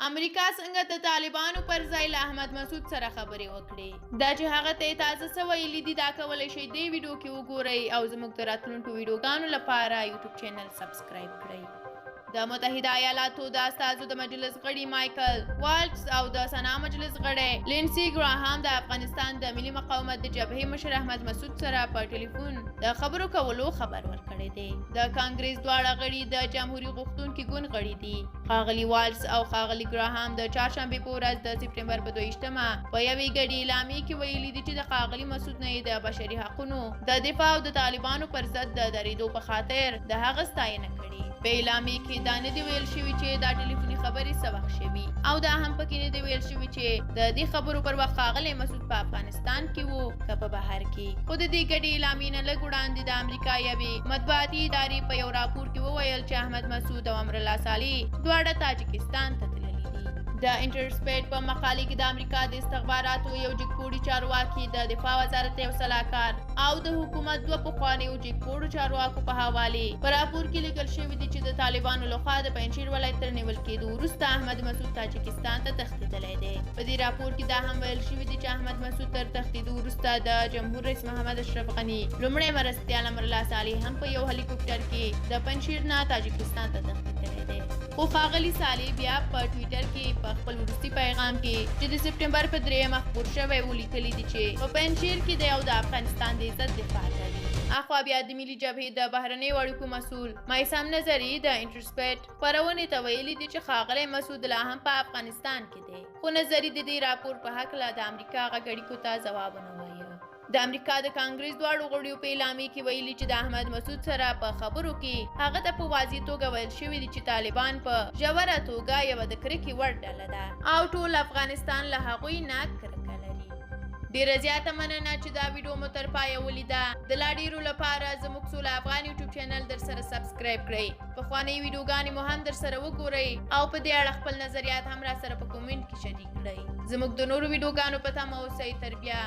امریکا څنګه د طالبانو پر ځای له احمد مسعود سره خبرې وکړي؟ دا چې هغه ته تازه څه ویلي دي دا کولی شئ دې ویډیو کې وګورئ او زموږ د راتلونکو ویډیوګانو لپاره یوټیوب چینل سبسکرایب کړئ. د متحده ایالاتو د استازو د مجلس غړي مایکل والټس او د سنا مجلس غړي لینسي ګراهام د افغانستان د ملي مقاومت د جبهې مشر احمد مسعود سره په ټلیفون د خبرو کولو خبر ورکړی دی. د کانګریس دواړه غړي د جمهوریت غوښتونکي ګوند غړي دي. ښاغلي والټس او ښاغلي ګراهام د چهارشنبې په ورځ د سپټمبر په 22مه په یوې ګډې اعلامیې کې ویلي دي چې د ښاغلي مسعود نه د بشري حقونو د دفاع او د طالبانو پر ضد د درېدو په خاطر د هغه ستاینه کړې. په اعلامیې کې دا نه دی ویل شوي چې دا ټلیفوني خبرې څه وخت شوي او دا هم پکې نه دی ویل شوي چې د دې خبرو پر وخت ښاغلی مسعود په افغانستان کې و که په بهر کې. خو د دې ګډې اعلامیې نه لږ وړاندې د امریکا یوې مطبوعاتي ادارې په یو راپور کې وویل چې احمد مسعود او امرالله صالح دواړه تاجکستان ته تللي دي. د انټرسپیټ په مقالې کې د امریکا د استخباراتو یو جګپوړي چارواکي د دفاع وزارت یو سلاکار او د حکومت دوه پخوانیو جګپوړو چارواکو په حوالې په راپور کې لیکل شوي دي چې د طالبانو لخوا د پنجشیر ولایت تر نیول کېدو وروسته احمد مسعود تاجکستان ته تښتېدلی دی. په دې راپور کې دا هم ویل شوي دي چې احمد مسعود تر تښتېدو وروسته د جمهور رئیس محمد اشرف غني لومړی مرستیال امرالله صالح هم په یو هلیکوپټر کې د پنجشیر نه تاجکستان ته تښتېدلی دی. خو ښاغلي صالح بیا په ټویټر کې په خپل وروستي پیغام کې چې د سپټمبر په 3مه خپور شوی و لیکلي دي چې په پنجشیر کې دی او د افغانستان د عزت دفاع کوي. اخوا بیا د ملي جبهې د بهرنیو اړیکو مسؤل میثم نظري د انټرسپیټ خپرونې ته ویلي دي چې ښاغلی مسعود لا هم په افغانستان کې دی. خو نظري د دې راپور په هکله د امریکا غږ اړیکو ته ځواب ونه وایه. د امریکا د کانګریس دواړو غړیو په اعلامیې کې ویلي چې د احمد مسعود سره په خبرو کې هغه ته په واضح توګه ویل شوي دي چې طالبان په ژوره توګه یوه د کرکې وړ ډله ده او ټول افغانستان له هغوی نه کرکه لري. ډیره زیاته مننه چې دا ویډیو مو تر پایه ولیده. د لا ډیرو لپاره زموږ سوله افغان یوټیوب چینل در سره سبسکرایب کړئ. پخوانۍ ویډیوګانې مو هم در سره وګورئ او په دې اړه خپل نظریات هم را سره په کومنټ کې شریک کړئ. زموږ د نورو ویډیوګانو په تمه اوسئ. تر بیا